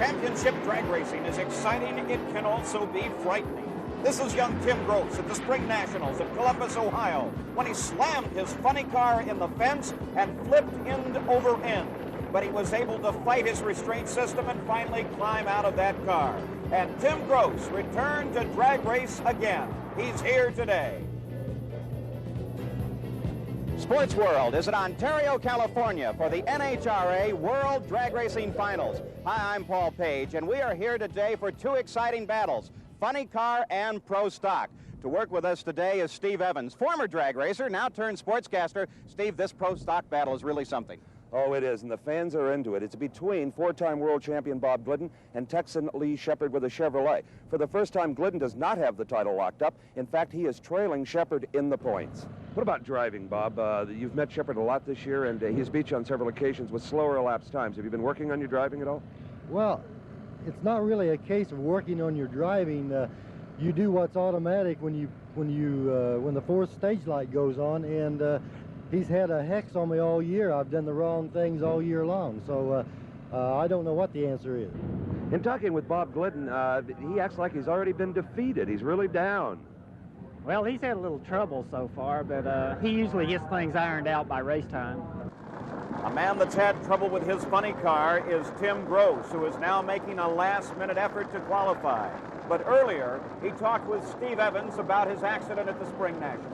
Championship drag racing is exciting. It can also be frightening. This is young Tim Gross at the Spring Nationals at Columbus, Ohio, when he slammed his funny car in the fence and flipped end over end. But he was able to fight his restraint system and finally climb out of that car. And Tim Gross returned to drag race again. He's here today. Sports World is in Ontario, California for the NHRA World Drag Racing Finals. Hi, I'm Paul Page, and we are here today for two exciting battles, Funny Car and Pro Stock. To work with us today is Steve Evans, former drag racer, now turned sportscaster. Steve, this Pro Stock battle is really something. Oh, it is, and the fans are into it. It's between four-time world champion Bob Glidden and Texan Lee Shepard with a Chevrolet. For the first time, Glidden does not have the title locked up. In fact, he is trailing Shepard in the points. What about driving, Bob? You've met Shepard a lot this year, and he's beat you on several occasions with slower elapsed times. Have you been working on your driving at all? Well, it's not really a case of working on your driving. You do what's automatic when the fourth stage light goes on, and he's had a hex on me all year. I've done the wrong things all year long, so I don't know what the answer is. In talking with Bob Glidden, he acts like he's already been defeated. He's really down. Well, he's had a little trouble so far, but he usually gets things ironed out by race time. A man that's had trouble with his funny car is Tim Gross, who is now making a last-minute effort to qualify. But earlier, he talked with Steve Evans about his accident at the Spring Nationals.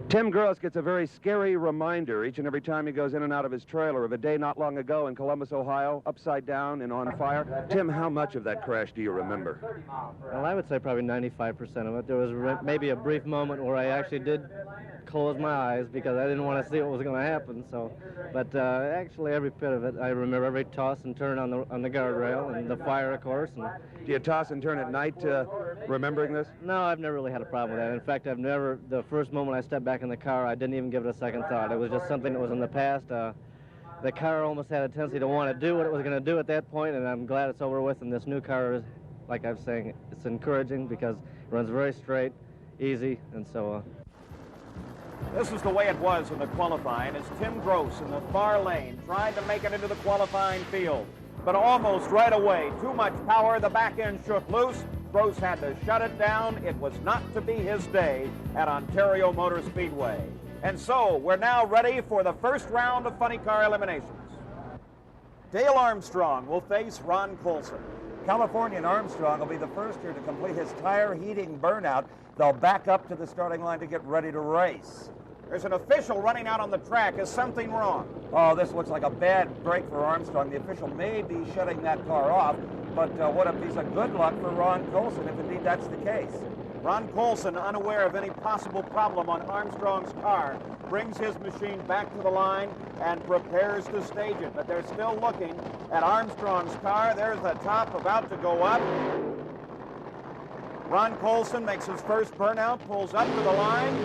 Tim Gross gets a very scary reminder each and every time he goes in and out of his trailer of a day not long ago in Columbus, Ohio, upside down and on fire. Tim, how much of that crash do you remember? Well, I would say probably 95% of it. There was maybe a brief moment where I actually did close my eyes because I didn't want to see what was going to happen. But actually every bit of it, I remember every toss and turn on the guardrail and the fire, of course. And do you toss and turn at night remembering this? No, I've never really had a problem with that. In fact, the first moment I stepped back in the car, I didn't even give it a second thought. It was just something that was in the past. The car almost had a tendency to want to do what it was going to do at that point, and I'm glad it's over with. And this new car is, like I was saying, it's encouraging because it runs very straight, easy, and so This is the way it was in the qualifying as Tim Gross in the far lane tried to make it into the qualifying field. But almost right away, too much power, the back end shook loose. Gross had to shut it down. It was not to be his day at Ontario Motor Speedway. And so we're now ready for the first round of funny car eliminations. Dale Armstrong will face Ron Coulson. Californian Armstrong will be the first here to complete his tire heating burnout. They'll back up to the starting line to get ready to race. There's an official running out on the track. Is something wrong? Oh, this looks like a bad break for Armstrong. The official may be shutting that car off, but what a piece of good luck for Ron Coulson if indeed that's the case. Ron Coulson, unaware of any possible problem on Armstrong's car, brings his machine back to the line and prepares to stage it. But they're still looking at Armstrong's car. There's the top about to go up. Ron Coulson makes his first burnout, pulls up to the line.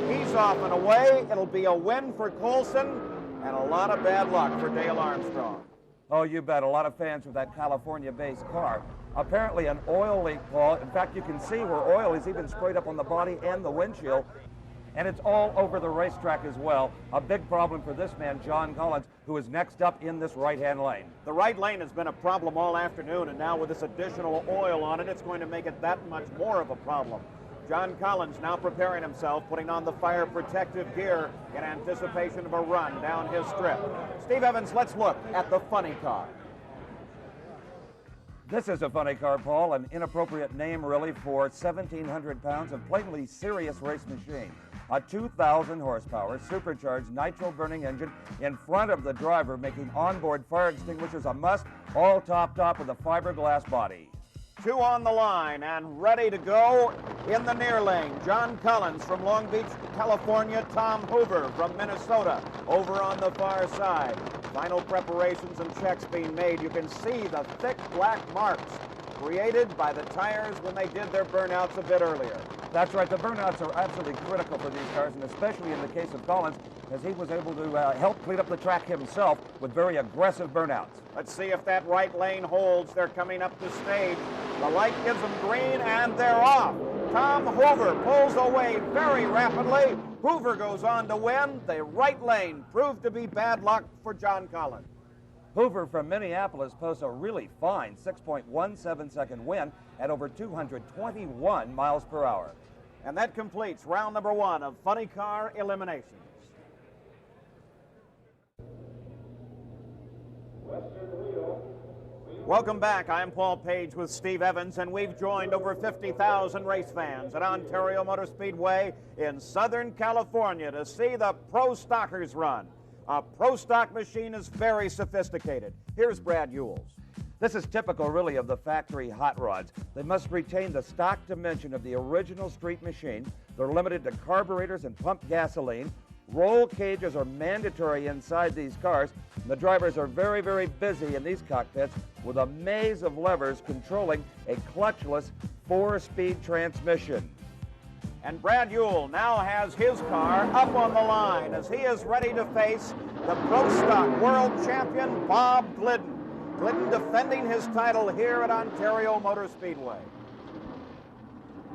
He's off and away. It'll be a win for Coulson and a lot of bad luck for Dale Armstrong. Oh, you bet. A lot of fans with that California-based car. Apparently an oil leak, Paul. In fact, you can see where oil is even sprayed up on the body and the windshield. And it's all over the racetrack as well. A big problem for this man, John Collins, who is next up in this right-hand lane. The right lane has been a problem all afternoon, and now with this additional oil on it, it's going to make it that much more of a problem. John Collins now preparing himself, putting on the fire protective gear in anticipation of a run down his strip. Steve Evans, let's look at the funny car. This is a funny car, Paul, an inappropriate name really for 1,700 pounds of plainly serious race machine. A 2,000 horsepower supercharged nitro-burning engine in front of the driver, making onboard fire extinguishers a must, all topped off with a fiberglass body. Two on the line and ready to go in the near lane. John Collins from Long Beach, California. Tom Hoover from Minnesota over on the far side. Final preparations and checks being made. You can see the thick black marks created by the tires when they did their burnouts a bit earlier. That's right. The burnouts are absolutely critical for these cars, and especially in the case of Collins, as he was able to help clean up the track himself with very aggressive burnouts. Let's see if that right lane holds. They're coming up the stage. The light gives them green, and they're off. Tom Hoover pulls away very rapidly. Hoover goes on to win. The right lane proved to be bad luck for John Collins. Hoover from Minneapolis posts a really fine 6.17-second win at over 221 miles per hour. And that completes round number 1 of Funny Car Eliminations. Welcome back. I'm Paul Page with Steve Evans, and we've joined over 50,000 race fans at Ontario Motor Speedway in Southern California to see the Pro Stockers run. A Pro Stock machine is very sophisticated. Here's Brad Ewells. This is typical, really, of the factory hot rods. They must retain the stock dimension of the original street machine. They're limited to carburetors and pump gasoline. Roll cages are mandatory inside these cars. The drivers are very, very busy in these cockpits with a maze of levers controlling a clutchless 4-speed transmission. And Brad Ewell now has his car up on the line as he is ready to face the Pro Stock World Champion, Bob Glidden. Glidden defending his title here at Ontario Motor Speedway.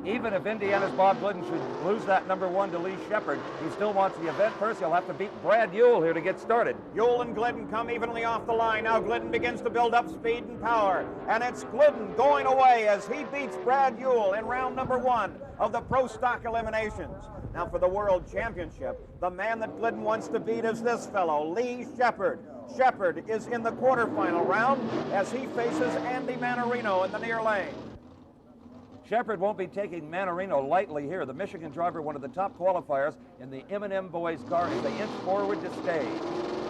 Even if Indiana's Bob Glidden should lose that number 1 to Lee Shepard, he still wants the event. First, he'll have to beat Brad Ewell here to get started. Ewell and Glidden come evenly off the line. Now Glidden begins to build up speed and power. And it's Glidden going away as he beats Brad Ewell in round number 1 of the Pro Stock Eliminations. Now for the World Championship, the man that Glidden wants to beat is this fellow, Lee Shepard. Shepard is in the quarterfinal round as he faces Andy Manarino in the near lane. Shepard won't be taking Manarino lightly here. The Michigan driver, one of the top qualifiers in the M&M boys car, as they inch forward to stage.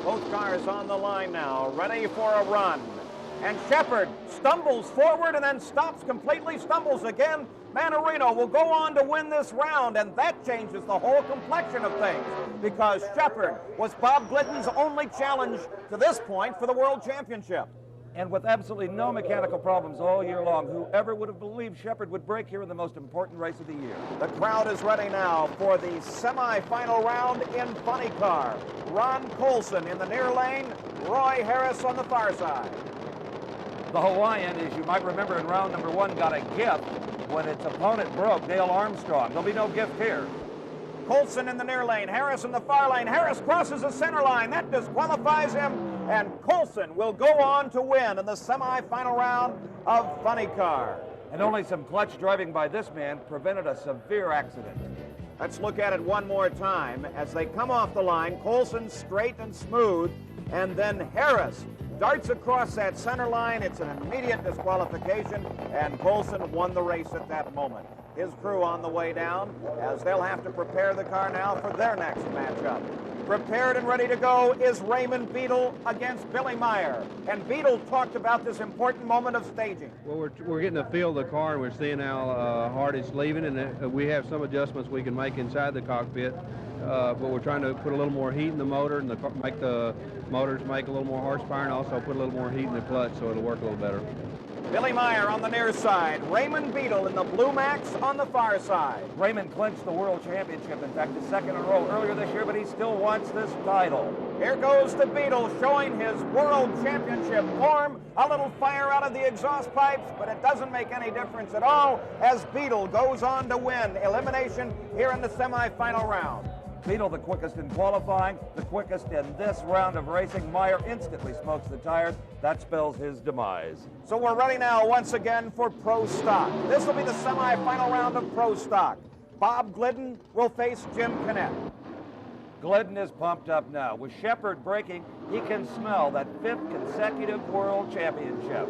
Both cars on the line now, ready for a run. And Shepard stumbles forward and then stops completely, stumbles again. Manarino will go on to win this round, and that changes the whole complexion of things because Shepard was Bob Glidden's only challenge to this point for the World Championship. And with absolutely no mechanical problems all year long, whoever would have believed Shepard would break here in the most important race of the year? The crowd is ready now for the semifinal round in Funny Car. Ron Colson in the near lane, Roy Harris on the far side. The Hawaiian, as you might remember in round number 1, got a gift when its opponent broke, Dale Armstrong. There'll be no gift here. Colson in the near lane, Harris in the far lane. Harris crosses the center line. That disqualifies him, and Colson will go on to win in the semifinal round of Funny Car. And only some clutch driving by this man prevented a severe accident. Let's look at it one more time. As they come off the line, Colson straight and smooth, and then Harris darts across that center line. It's an immediate disqualification, and Colson won the race at that moment. His crew on the way down as they'll have to prepare the car now for their next matchup. Prepared and ready to go is Raymond Beadle against Billy Meyer. And Beadle talked about this important moment of staging. Well, we're getting a feel of the car, and we're seeing how hard it's leaving, and we have some adjustments we can make inside the cockpit. But we're trying to put a little more heat in the motor and make the motors make a little more horsepower, and also put a little more heat in the clutch so it'll work a little better. Billy Meyer on the near side, Raymond Beadle in the Blue Max on the far side. Raymond clinched the World Championship, in fact, the second in a row earlier this year, but he still wants this title. Here goes the Beadle showing his World Championship form. A little fire out of the exhaust pipes, but it doesn't make any difference at all as Beadle goes on to win elimination here in the semifinal round. Beadle the quickest in qualifying, the quickest in this round of racing. Meyer instantly smokes the tires. That spells his demise. So we're ready now once again for Pro Stock. This will be the semifinal round of Pro Stock. Bob Glidden will face Jim Canet. Glidden is pumped up now. With Shepard braking, he can smell that 5th consecutive World Championship.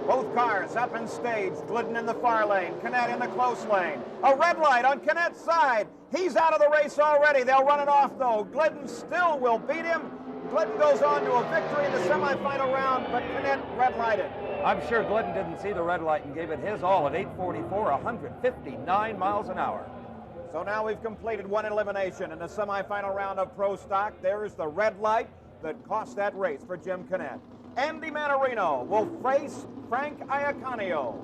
Both cars up in stage. Glidden in the far lane, Canet in the close lane. A red light on Canet's side. He's out of the race already. They'll run it off, though. Glidden still will beat him. Glidden goes on to a victory in the semifinal round, but Canet red-lighted. I'm sure Glidden didn't see the red light and gave it his all at 8:44, 159 miles an hour. So now we've completed one elimination in the semifinal round of Pro Stock. There's the red light that cost that race for Jim Canet. Andy Manarino will face Frank Iaconio.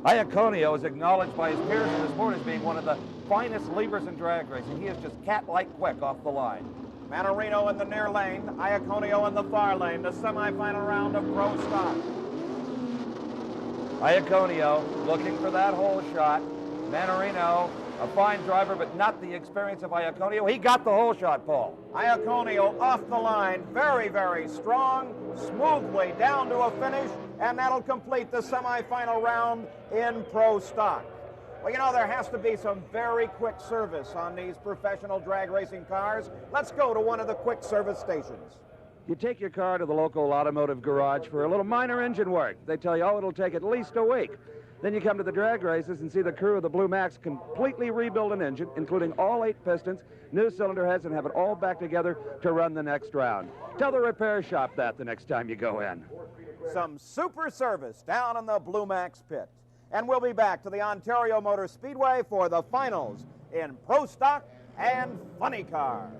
Iaconio is acknowledged by his peers in the sport as being one of the finest leavers in drag racing. He is just cat-like quick off the line. Manarino in the near lane, Iaconio in the far lane, the semifinal round of Pro Stock. Iaconio looking for that hole shot. Manarino A fine driver, but not the experience of Iaconio. He got the hole shot, Paul. Iaconio off the line, very, very strong, smoothly down to a finish, and that'll complete the semifinal round in pro stock. Well, you know, there has to be some very quick service on these professional drag racing cars. Let's go to one of the quick service stations. You take your car to the local automotive garage for a little minor engine work. They tell you, oh, it'll take at least a week. Then you come to the drag races and see the crew of the Blue Max completely rebuild an engine, including all 8 pistons, new cylinder heads, and have it all back together to run the next round. Tell the repair shop that the next time you go in. Some super service down in the Blue Max pit. And we'll be back to the Ontario Motor Speedway for the finals in Pro Stock and Funny Car.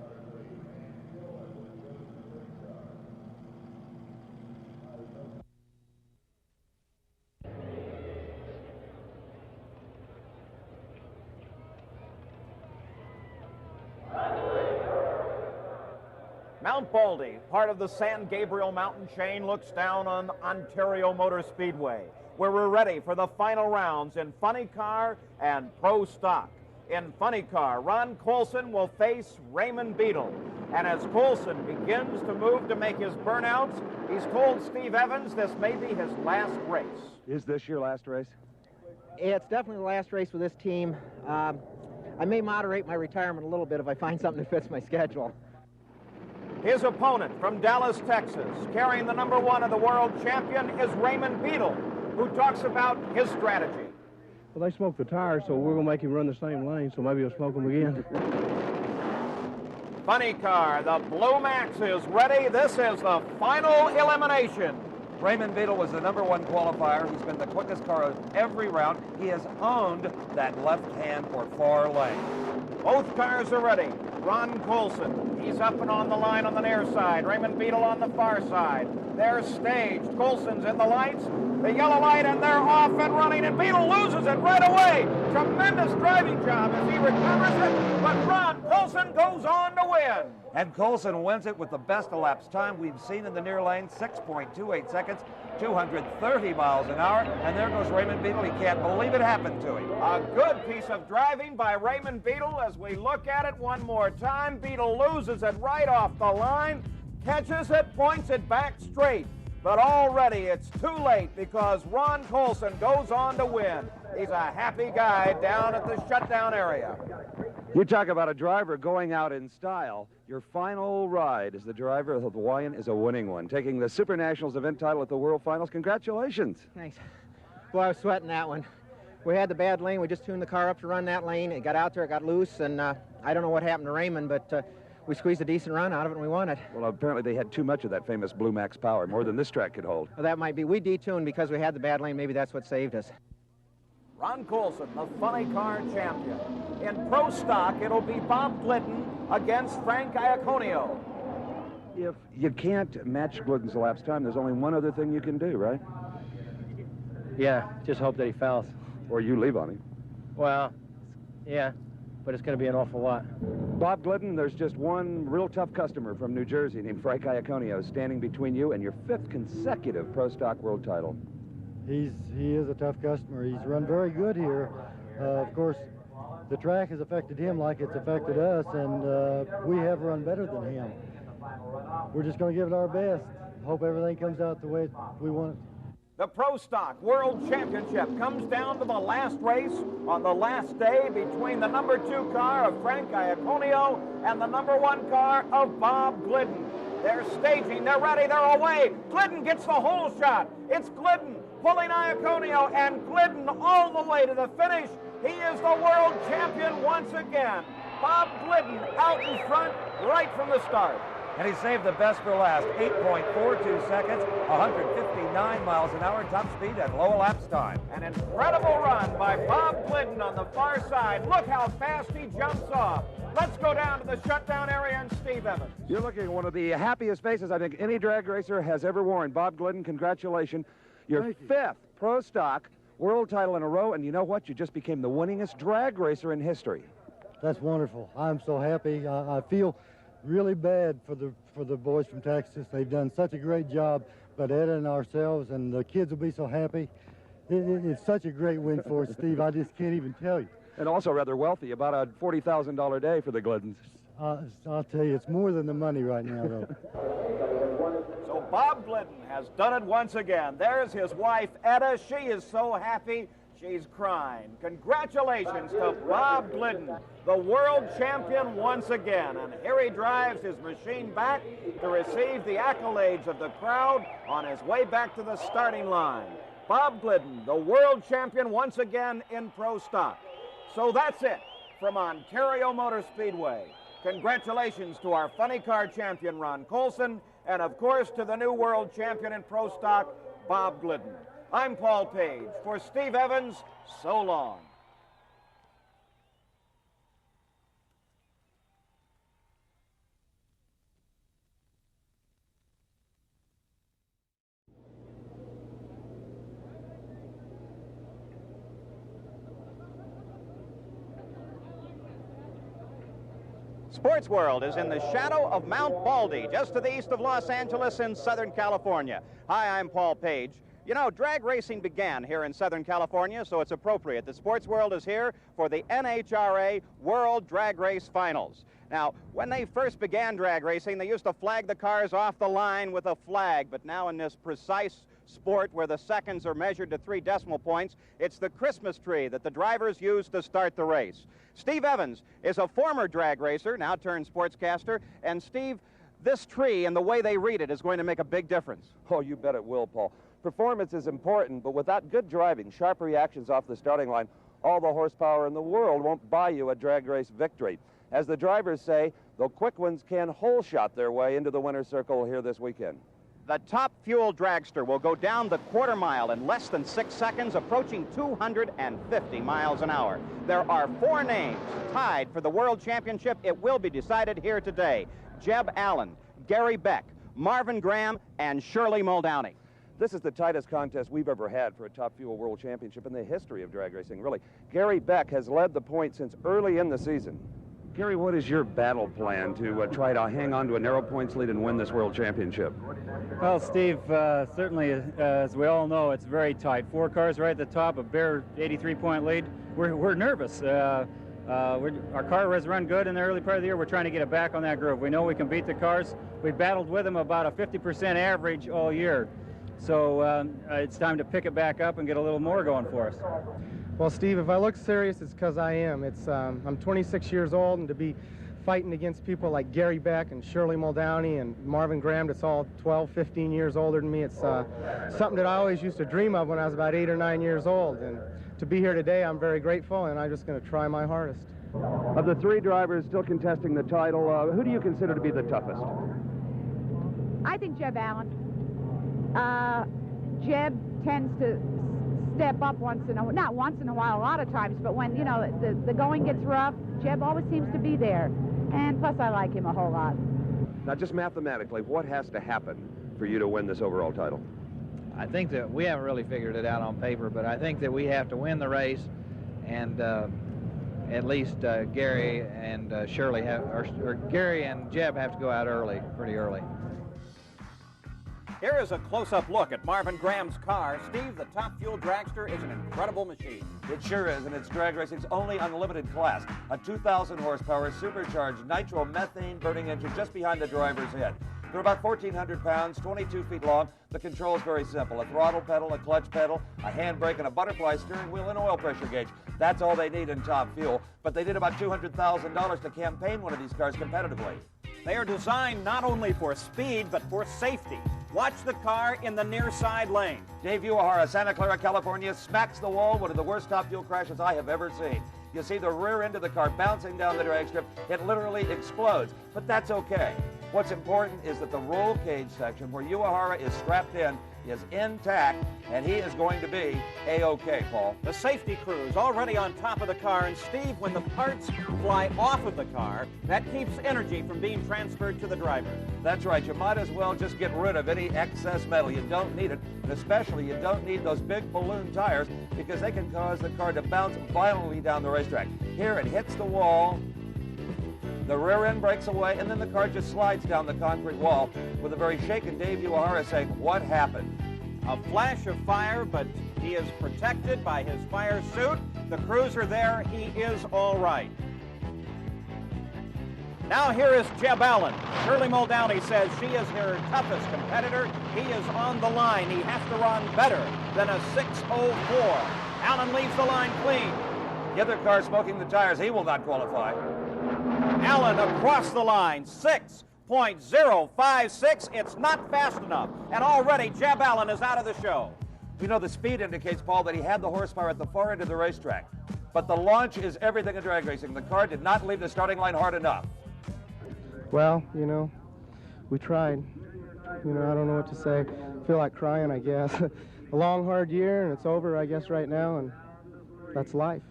Mount Baldy, part of the San Gabriel mountain chain, looks down on Ontario Motor Speedway, where we're ready for the final rounds in Funny Car and Pro Stock. In Funny Car, Ron Colson will face Raymond Beadle. And as Colson begins to move to make his burnouts, he's told Steve Evans this may be his last race. Is this your last race? It's definitely the last race with this team. I may moderate my retirement a little bit if I find something that fits my schedule. His opponent from Dallas, Texas, carrying the #1 of the world champion, is Raymond Beadle, who talks about his strategy. Well, they smoked the tires, so we're going to make him run the same lane, so maybe he'll smoke them again. Funny Car, the Blue Max is ready. This is the final elimination. Raymond Beadle was the #1 qualifier. He's been the quickest car of every round. He has owned that left hand or far lane. Both cars are ready. Ron Colson, he's up and on the line on the near side. Raymond Beadle on the far side. They're staged. Colson's in the lights, the yellow light, and they're off and running, and Beadle loses it right away. Tremendous driving job as he recovers it, but Ron Colson goes on to win. And Colson wins it with the best elapsed time we've seen in the near lane, 6.28 seconds, 230 miles an hour. And there goes Raymond Beadle. He can't believe it happened to him. A good piece of driving by Raymond Beadle. As we look at it one more time, Beadle loses it right off the line, catches it, points it back straight. But already it's too late because Ron Colson goes on to win. He's a happy guy down at the shutdown area. You talk about a driver going out in style. Your final ride as the driver of the Hawaiian is a winning one, taking the Super Nationals event title at the World Finals. Congratulations. Thanks. Boy, I was sweating that one. We had the bad lane. We just tuned the car up to run that lane. It got out there, it got loose, and I don't know what happened to Raymond, but we squeezed a decent run out of it, and we won it. Well, apparently they had too much of that famous Blue Max power, more than this track could hold. Well, that might be. We detuned because we had the bad lane. Maybe that's what saved us. Ron Colson, the Funny Car champion. In Pro Stock, it'll be Bob Glidden against Frank Iaconio. If you can't match Glidden's elapsed time, there's only one other thing you can do, right? Yeah, just hope that he fouls. Or you leave on him. Well, yeah, but it's going to be an awful lot. Bob Glidden, there's just one real tough customer from New Jersey named Frank Iaconio standing between you and your 5th consecutive Pro Stock world title. He is a tough customer. He's run very good here. Of course, the track has affected him like it's affected us, and we have run better than him. We're just going to give it our best. Hope everything comes out the way we want it. The Pro Stock World Championship comes down to the last race on the last day between the #2 car of Frank Iaconio and the #1 car of Bob Glidden. They're staging, they're ready, they're away. Glidden gets the hole shot. It's Glidden pulling Iaconio, and Glidden all the way to the finish. He is the world champion once again. Bob Glidden out in front right from the start. And he saved the best for last, 8.42 seconds, 159 miles an hour, top speed at low elapsed time. An incredible run by Bob Glidden on the far side. Look how fast he jumps off. Let's go down to the shutdown area and Steve Evans. You're looking at one of the happiest faces I think any drag racer has ever worn. Bob Glidden, congratulations. Your 5th Pro Stock world title in a row, and you know what? You just became the winningest drag racer in history. That's wonderful. I'm so happy. I feel really bad for the boys from Texas. They've done such a great job, but Ed and ourselves and the kids will be so happy. It's such a great win for us, Steve. I just can't even tell you. And also rather wealthy, about a $40,000 day for the Gliddens. I'll tell you, it's more than the money right now, though. So Bob Glidden has done it once again. There's his wife, Etta. She is so happy, she's crying. Congratulations to Bob Glidden, the world champion once again. And here he drives his machine back to receive the accolades of the crowd on his way back to the starting line. Bob Glidden, the world champion once again in pro stock. So that's it from Ontario Motor Speedway. Congratulations to our funny car champion, Ron Colson, and of course to the new world champion in pro stock, Bob Glidden. I'm Paul Page. For Steve Evans, so long. Sports World is in the shadow of Mount Baldy, just to the east of Los Angeles in Southern California. Hi, I'm Paul Page. You know, drag racing began here in Southern California, so it's appropriate. The Sports World is here for the NHRA World Drag Race Finals. Now, when they first began drag racing, they used to flag the cars off the line with a flag, but now in this precise sport where the seconds are measured to 3 decimal points, it's the Christmas tree that the drivers use to start the race. Steve Evans is a former drag racer, now turned sportscaster, and Steve, this tree and the way they read it is going to make a big difference. Oh, you bet it will, Paul. Performance is important, but without good driving, sharp reactions off the starting line, all the horsepower in the world won't buy you a drag race victory. As the drivers say, the quick ones can hole shot their way into the winner's circle here this weekend. The top fuel dragster will go down the quarter mile in less than 6 seconds, approaching 250 miles an hour. There are 4 names tied for the World Championship. It will be decided here today. Jeb Allen, Gary Beck, Marvin Graham, and Shirley Muldowney. This is the tightest contest we've ever had for a Top Fuel World Championship in the history of drag racing, really. Gary Beck has led the point since early in the season. Gary, what is your battle plan to try to hang on to a narrow points lead and win this World Championship? Well, Steve, certainly, as we all know, it's very tight. 4 cars right at the top, a bare 83-point lead. We're nervous. Our car has run good in the early part of the year. We're trying to get it back on that groove. We know we can beat the cars. We've battled with them about a 50% average all year. So it's time to pick it back up and get a little more going for us. Well, Steve, if I look serious, it's because I am. I'm 26 years old, and to be fighting against people like Gary Beck and Shirley Muldowney and Marvin Graham, that's all 12, 15 years older than me, it's something that I always used to dream of when I was about 8 or 9 years old. And to be here today, I'm very grateful, and I'm just going to try my hardest. Of the 3 drivers still contesting the title, who do you consider to be the toughest? I think Jeb Allen. Jeb tends to step up not once in a while, a lot of times, but when, you know, the going gets rough, Jeb always seems to be there. And plus, I like him a whole lot. Now, just mathematically, what has to happen for you to win this overall title? I think that we haven't really figured it out on paper, but I think that we have to win the race, and at least Gary and Shirley or Gary and Jeb have to go out early, pretty early. Here is a close-up look at Marvin Graham's car. Steve, the top fuel dragster is an incredible machine. It sure is, and it's drag racing's only unlimited class. A 2,000 horsepower supercharged nitromethane burning engine just behind the driver's head. They're about 1,400 pounds, 22 feet long. The control is very simple. A throttle pedal, a clutch pedal, a handbrake, and a butterfly steering wheel and oil pressure gauge. That's all they need in top fuel. But they did about $200,000 to campaign one of these cars competitively. They are designed not only for speed, but for safety. Watch the car in the near side lane. Dave Uehara, Santa Clara, California, smacks the wall, one of the worst top fuel crashes I have ever seen. You see the rear end of the car bouncing down the drag strip. It literally explodes, but that's okay. What's important is that the roll cage section where Uehara is strapped in is intact, and he is going to be A-OK, Paul. The safety crew is already on top of the car, and Steve, when the parts fly off of the car, that keeps energy from being transferred to the driver. That's right. You might as well just get rid of any excess metal. You don't need it, and especially you don't need those big balloon tires because they can cause the car to bounce violently down the racetrack. Here it hits the wall, the rear end breaks away, and then the car just slides down the concrete wall with a very shaken Dave Uehara saying, "What happened?" A flash of fire, but he is protected by his fire suit. The cruiser there, he is all right. Now here is Jeb Allen. Shirley Muldowney says she is her toughest competitor. He is on the line. He has to run better than a 6:04. Allen leaves the line clean. The other car smoking the tires, he will not qualify. Allen across the line, 6.056. It's not fast enough. And already Jeb Allen is out of the show. You know, the speed indicates, Paul, that he had the horsepower at the far end of the racetrack. But the launch is everything in drag racing. The car did not leave the starting line hard enough. Well, you know, we tried. You know, I don't know what to say. I feel like crying, I guess. A long, hard year, and it's over, I guess, right now, and that's life.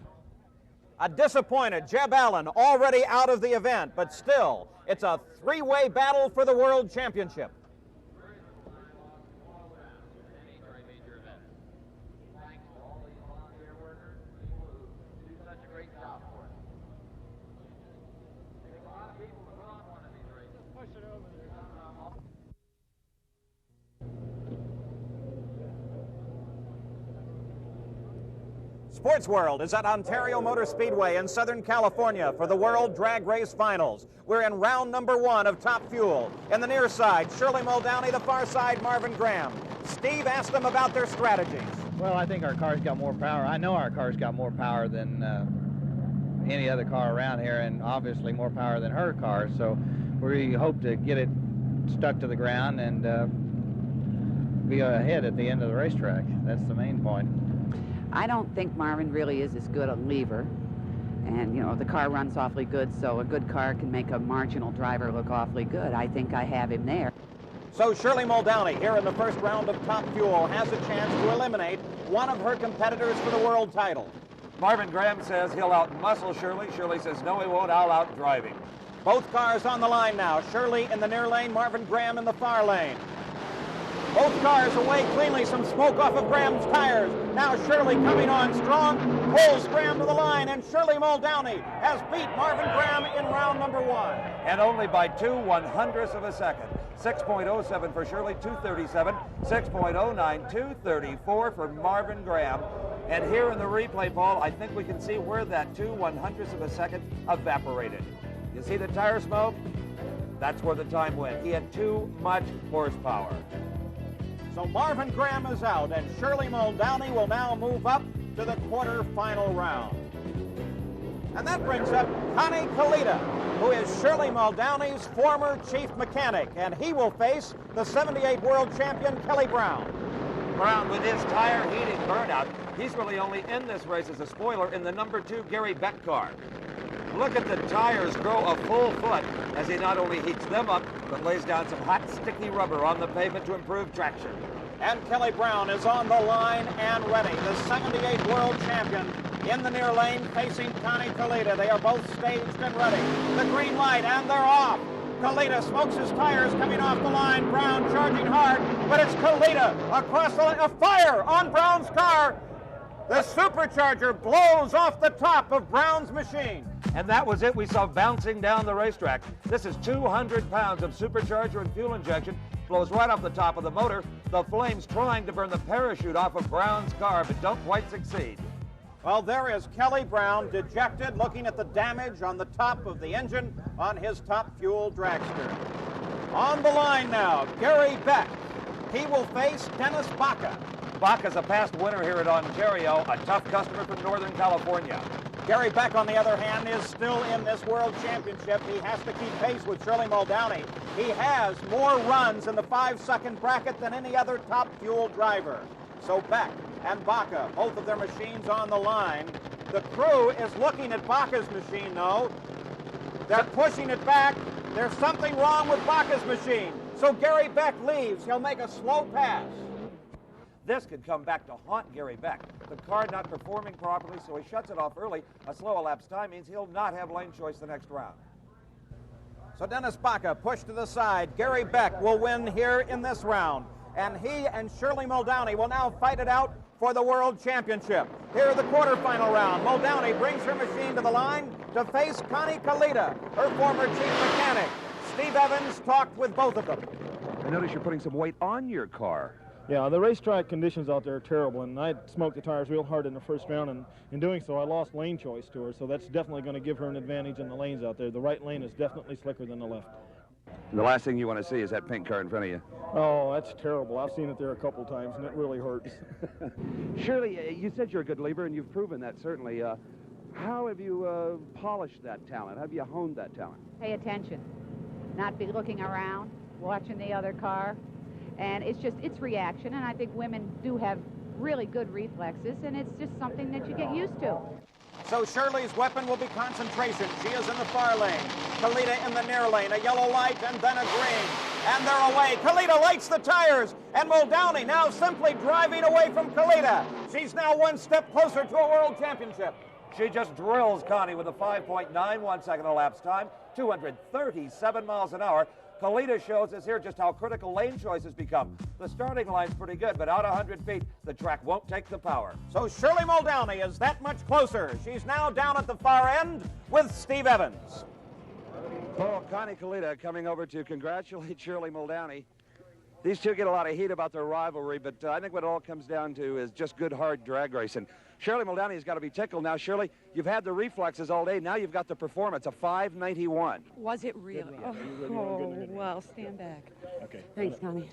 A disappointed Jeb Allen already out of the event, but still, it's a three-way battle for the World Championship. Sports World is at Ontario Motor Speedway in Southern California for the World Drag Race Finals. We're in round number 1 of Top Fuel. In the near side, Shirley Muldowney, the far side, Marvin Graham. Steve asked them about their strategies. Well, I think our car's got more power. I know our car's got more power than any other car around here, and obviously more power than her car. So we hope to get it stuck to the ground and be ahead at the end of the racetrack. That's the main point. I don't think Marvin really is as good a lever. And, you know, the car runs awfully good, so a good car can make a marginal driver look awfully good. I think I have him there. So Shirley Muldowney, here in the first round of Top Fuel, has a chance to eliminate one of her competitors for the world title. Marvin Graham says he'll out-muscle Shirley. Shirley says, no, he won't. I'll out-drive him. Both cars on the line now. Shirley in the near lane, Marvin Graham in the far lane. Both cars away cleanly, some smoke off of Graham's tires. Now Shirley coming on strong, pulls Graham to the line, and Shirley Muldowney has beat Marvin Graham in round number 1. And only by 2/100ths of a second. 6.07 for Shirley, 2:37. 6.09, 2:34 for Marvin Graham. And here in the replay, Paul, I think we can see where that 2/100ths of a second evaporated. You see the tire smoke? That's where the time went. He had too much horsepower. So Marvin Graham is out, and Shirley Muldowney will now move up to the quarterfinal round. And that brings up Connie Kalita, who is Shirley Muldowney's former chief mechanic, and he will face the '78 world champion Kelly Brown. Brown, with his tire heating burnout, he's really only in this race as a spoiler in the number 2 Gary Beck car. Look at the tires grow a full foot as he not only heats them up, but lays down some hot, sticky rubber on the pavement to improve traction. And Kelly Brown is on the line and ready. The '78 world champion in the near lane facing Connie Kalita. They are both staged and ready. The green light, and they're off. Kalita smokes his tires coming off the line. Brown charging hard, but it's Kalita across the line. A fire on Brown's car. The supercharger blows off the top of Brown's machine. And that was it we saw bouncing down the racetrack. This is 200 pounds of supercharger and fuel injection. Blows right off the top of the motor. The flames trying to burn the parachute off of Brown's car, but don't quite succeed. Well, there is Kelly Brown, dejected, looking at the damage on the top of the engine on his Top Fuel dragster. On the line now, Gary Beck. He will face Dennis Baca. Baca's a past winner here at Ontario, a tough customer from Northern California. Gary Beck, on the other hand, is still in this World Championship. He has to keep pace with Shirley Muldowney. He has more runs in the 5-second bracket than any other Top Fuel driver. So Beck and Baca, both of their machines on the line. The crew is looking at Baca's machine, though. They're pushing it back. There's something wrong with Baca's machine. So Gary Beck leaves. He'll make a slow pass. This could come back to haunt Gary Beck. The car not performing properly, so he shuts it off early. A slow elapsed time means he'll not have lane choice the next round. So Dennis Baca pushed to the side. Gary Beck will win here in this round. And he and Shirley Muldowney will now fight it out for the World Championship. Here the quarterfinal round. Muldowney brings her machine to the line to face Connie Kalita, her former chief mechanic. Steve Evans talked with both of them. I notice you're putting some weight on your car. Yeah, the racetrack conditions out there are terrible, and I smoked the tires real hard in the first round, and in doing so, I lost lane choice to her, so that's definitely going to give her an advantage in the lanes out there. The right lane is definitely slicker than the left. The last thing you want to see is that pink car in front of you. Oh, that's terrible. I've seen it there a couple times, and it really hurts. Shirley, you said you're a good lever, and you've proven that, certainly. How have you polished that talent? How have you honed that talent? Pay attention, not be looking around, watching the other car. And it's reaction, and I think women do have really good reflexes, and it's just something that you get used to. So Shirley's weapon will be concentration. She is in the far lane. Kalita in the near lane. A yellow light and then a green. And they're away. Kalita lights the tires. And Muldowney now simply driving away from Kalita. She's now one step closer to a world championship. She just drills Connie with a 5.91 second elapsed time, 237 miles an hour. Kalita shows us here just how critical lane choices become. The starting line's pretty good, but out 100 feet, the track won't take the power. So Shirley Muldowney is that much closer. She's now down at the far end with Steve Evans. Oh, Connie Kalita coming over to congratulate Shirley Muldowney. These two get a lot of heat about their rivalry, but I think what it all comes down to is just good, hard drag racing. Shirley Muldowney's got to be tickled. Now, Shirley, you've had the reflexes all day. Now you've got the performance, a 591. Was it really? Oh, well, stand back. Okay. Thanks, Connie.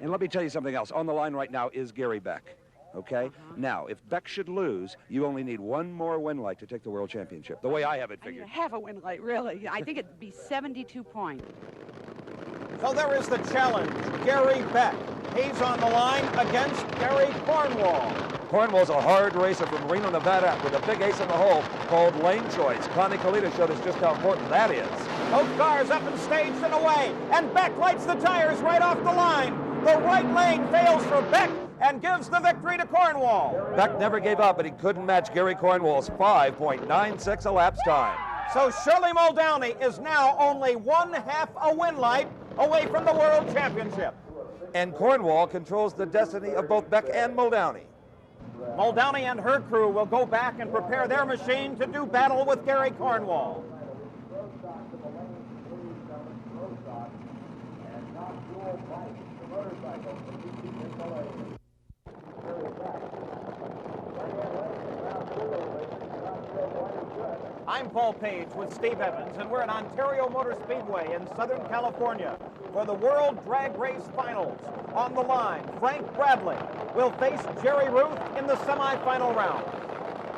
And let me tell you something else. On the line right now is Gary Beck, okay? Now, if Beck should lose, you only need one more win light to take the world championship, the way I have it figured. I need to have a win light, really. I think it'd be 72 points. So there is the challenge, Gary Beck. He's on the line against Gary Cornwall. Cornwall's a hard racer from Reno, Nevada, with a big ace in the hole called lane choice. Connie Kalita showed us just how important that is. Both cars up and staged and away, and Beck lights the tires right off the line. The right lane fails for Beck and gives the victory to Cornwall. Beck never gave up, but he couldn't match Gary Cornwall's 5.96 elapsed time. So Shirley Muldowney is now only 1/2 a win light away from the World Championship. And Cornwall controls the destiny of both Beck and Muldowney. Muldowney and her crew will go back and prepare their machine to do battle with Gary Cornwall. I'm Paul Page with Steve Evans, and we're at Ontario Motor Speedway in Southern California for the World Drag Race Finals. On the line, Frank Bradley will face Jerry Ruth in the semifinal round.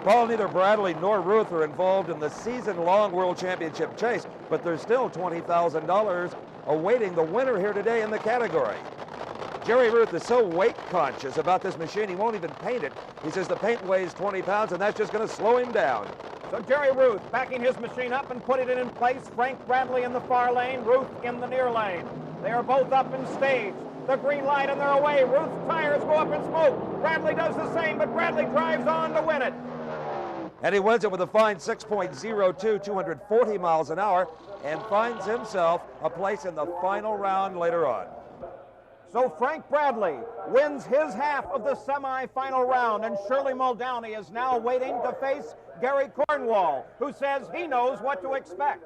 Paul, neither Bradley nor Ruth are involved in the season-long World Championship chase, but there's still $20,000 awaiting the winner here today in the category. Jerry Ruth is so weight conscious about this machine, he won't even paint it. He says the paint weighs 20 pounds, and that's just going to slow him down. So Jerry Ruth backing his machine up and putting it in place. Frank Bradley in the far lane, Ruth in the near lane. They are both up in stage. The green light and they're away. Ruth's tires go up in smoke. Bradley does the same, but Bradley drives on to win it. And he wins it with a fine 6.02, 240 miles an hour, and finds himself a place in the final round later on. So Frank Bradley wins his half of the semifinal round, and Shirley Muldowney is now waiting to face Gary Cornwall, who says he knows what to expect.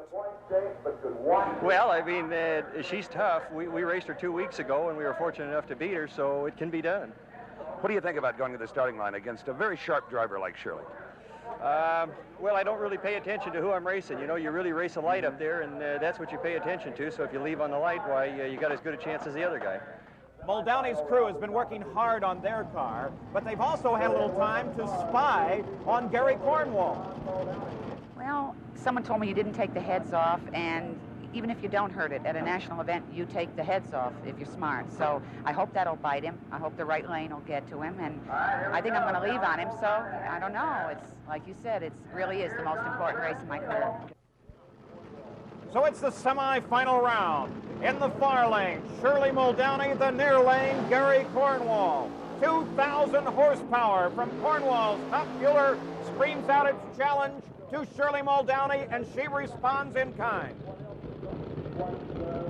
Well, I mean, she's tough. We raced her 2 weeks ago, and we were fortunate enough to beat her, so it can be done. What do you think about going to the starting line against a very sharp driver like Shirley? Well, I don't really pay attention to who I'm racing. You know, you really race a light up there, and that's what you pay attention to. So if you leave on the light, why, you got as good a chance as the other guy. Muldowney's crew has been working hard on their car, but they've also had a little time to spy on Gary Cornwall. Well, someone told me you didn't take the heads off, and even if you don't hurt it, at a national event, you take the heads off if you're smart. So I hope that'll bite him. I hope the right lane will get to him, and I think I'm going to leave on him, so I don't know. It's, like you said, it really is the most important race in my career. So it's the semi-final round. In the far lane, Shirley Muldowney, the near lane, Gary Cornwall. 2,000 horsepower from Cornwall's top fueler screams out its challenge to Shirley Muldowney, and she responds in kind.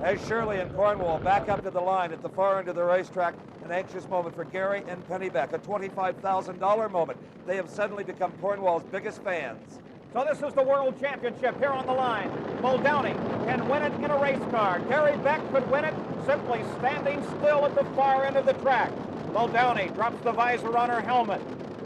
As Shirley and Cornwall back up to the line at the far end of the racetrack, an anxious moment for Gary and Penny Beck, a $25,000 moment. They have suddenly become Cornwall's biggest fans. So this is the World Championship here on the line. Muldowney can win it in a race car. Gary Beck could win it simply standing still at the far end of the track. Muldowney drops the visor on her helmet.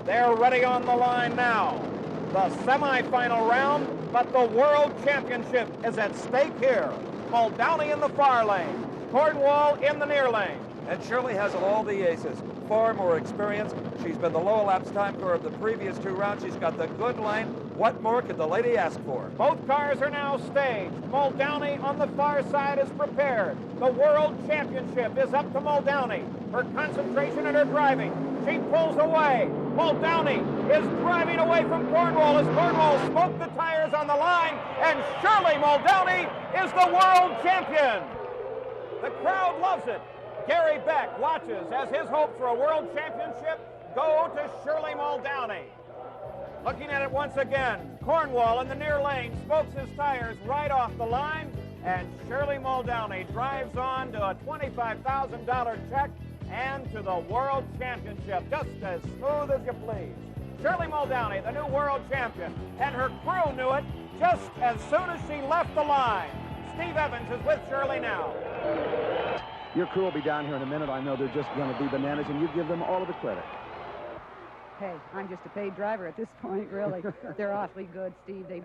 They're ready on the line now. The semifinal round, but the World Championship is at stake here. Muldowney in the far lane, Cornwall in the near lane. And Shirley has all the aces, far more experience. She's been the low elapsed time car of the previous 2 rounds. She's got the good lane. What more could the lady ask for? Both cars are now staged. Muldowney on the far side is prepared. The World Championship is up to Muldowney. Her concentration in her driving. She pulls away. Muldowney is driving away from Cornwall as Cornwall smoked the tires on the line, and Shirley Muldowney is the world champion. The crowd loves it. Gary Beck watches as his hopes for a world championship go to Shirley Muldowney. Looking at it once again, Cornwall in the near lane smokes his tires right off the line, and Shirley Muldowney drives on to a $25,000 check and to the World Championship, just as smooth as you please. Shirley Muldowney, the new world champion, and her crew knew it just as soon as she left the line. Steve Evans is with Shirley now. Your crew will be down here in a minute. I know they're just going to be bananas, and you give them all of the credit. Hey, I'm just a paid driver at this point, really. They're awfully good, Steve. They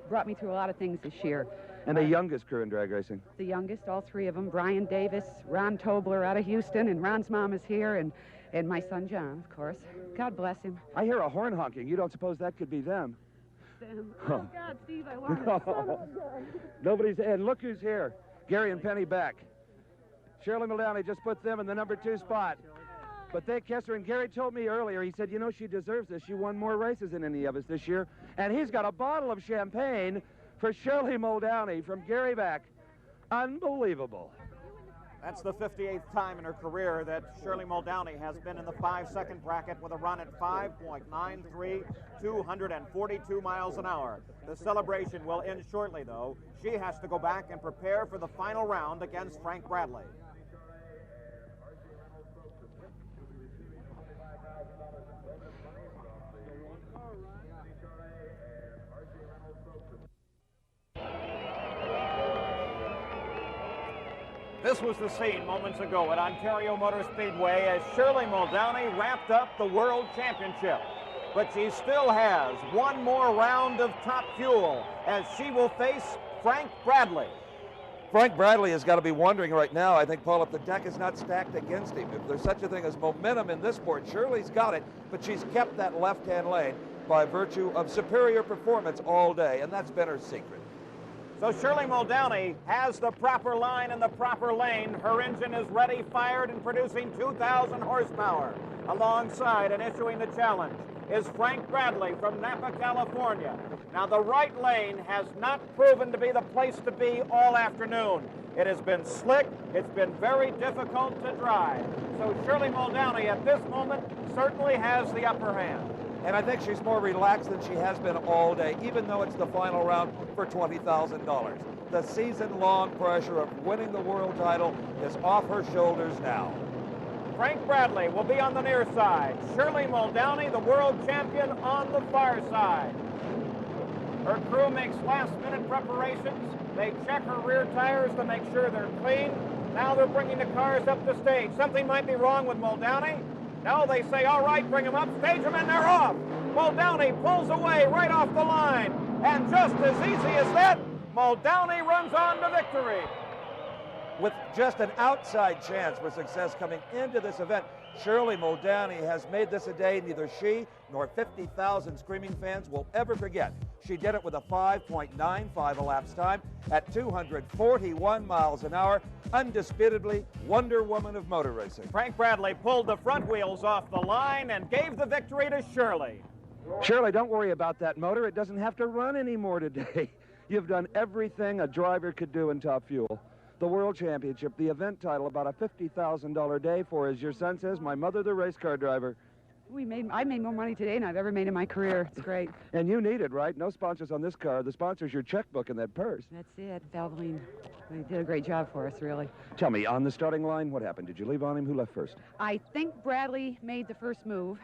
brought me through a lot of things this year. And the youngest crew in drag racing? The youngest, all 3 of them. Brian Davis, Ron Tobler out of Houston, and Ron's mom is here, and my son John, of course. God bless him. I hear a horn honking. You don't suppose that could be them? Oh, God, Steve, I want it. Nobody's... And look who's here. Gary and Penny Beck. Shirley Muldowney just put them in the number 2 spot. But they kissed her, and Gary told me earlier, he said, you know, she deserves this. She won more races than any of us this year. And he's got a bottle of champagne for Shirley Muldowney from Gary Beck. Unbelievable. That's the 58th time in her career that Shirley Muldowney has been in the 5-second bracket with a run at 5.93, 242 miles an hour. The celebration will end shortly, though. She has to go back and prepare for the final round against Frank Bradley. This was the scene moments ago at Ontario Motor Speedway as Shirley Muldowney wrapped up the World Championship. But she still has one more round of top fuel as she will face Frank Bradley. Frank Bradley has got to be wondering right now, I think, Paul, if the deck is not stacked against him. If there's such a thing as momentum in this sport, Shirley's got it, but she's kept that left-hand lane by virtue of superior performance all day, and that's been her secret. So Shirley Muldowney has the proper line in the proper lane. Her engine is ready, fired, and producing 2,000 horsepower. Alongside and issuing the challenge is Frank Bradley from Napa, California. Now, the right lane has not proven to be the place to be all afternoon. It has been slick. It's been very difficult to drive. So Shirley Muldowney at this moment certainly has the upper hand. And I think she's more relaxed than she has been all day, even though it's the final round for $20,000. The season-long pressure of winning the world title is off her shoulders now. Frank Bradley will be on the near side. Shirley Muldowney, the world champion, on the far side. Her crew makes last-minute preparations. They check her rear tires to make sure they're clean. Now they're bringing the cars up the stage. Something might be wrong with Muldowney. No, they say, all right, bring them up, stage them, and they're off. Muldowney pulls away right off the line. And just as easy as that, Muldowney runs on to victory. With just an outside chance for success coming into this event, Shirley Muldowney has made this a day neither she nor 50,000 screaming fans will ever forget. She did it with a 5.95 elapsed time at 241 miles an hour. Undisputably, Wonder Woman of motor racing. Frank Bradley pulled the front wheels off the line and gave the victory to Shirley. Shirley, don't worry about that motor. It doesn't have to run anymore today. You've done everything a driver could do in Top Fuel. The World Championship, the event title, about a $50,000 day for, as your son says, my mother, the race car driver. I made more money today than I've ever made in my career. It's great. And you need it, right? No sponsors on this car. The sponsor's your checkbook and that purse. That's it. Valvoline. They did a great job for us, really. Tell me, on the starting line, what happened? Did you leave on him? Who left first? I think Bradley made the first move,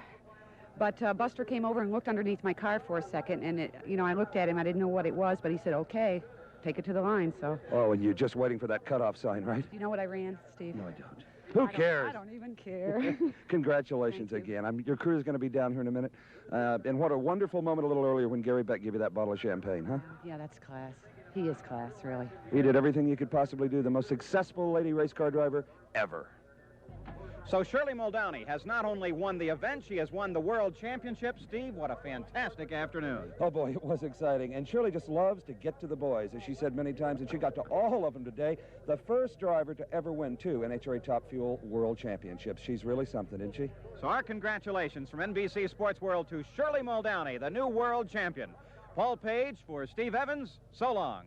but Buster came over and looked underneath my car for a second, and I looked at him. I didn't know what it was, but he said, okay, take it to the line, so. Oh, and you're just waiting for that cutoff sign, right? Do you know what I ran, Steve? No, I don't. Who cares? I don't even care. Congratulations again. Your crew is going to be down here in a minute. And what a wonderful moment a little earlier when Gary Beck gave you that bottle of champagne, huh? Yeah, that's class. He is class, really. He did everything you could possibly do. The most successful lady race car driver ever. So Shirley Muldowney has not only won the event, she has won the World Championship. Steve, what a fantastic afternoon. Oh, boy, it was exciting. And Shirley just loves to get to the boys, as she said many times, and she got to all of them today. The first driver to ever win 2 NHRA Top Fuel World Championships. She's really something, isn't she? So our congratulations from NBC Sports World to Shirley Muldowney, the new world champion. Paul Page for Steve Evans, so long.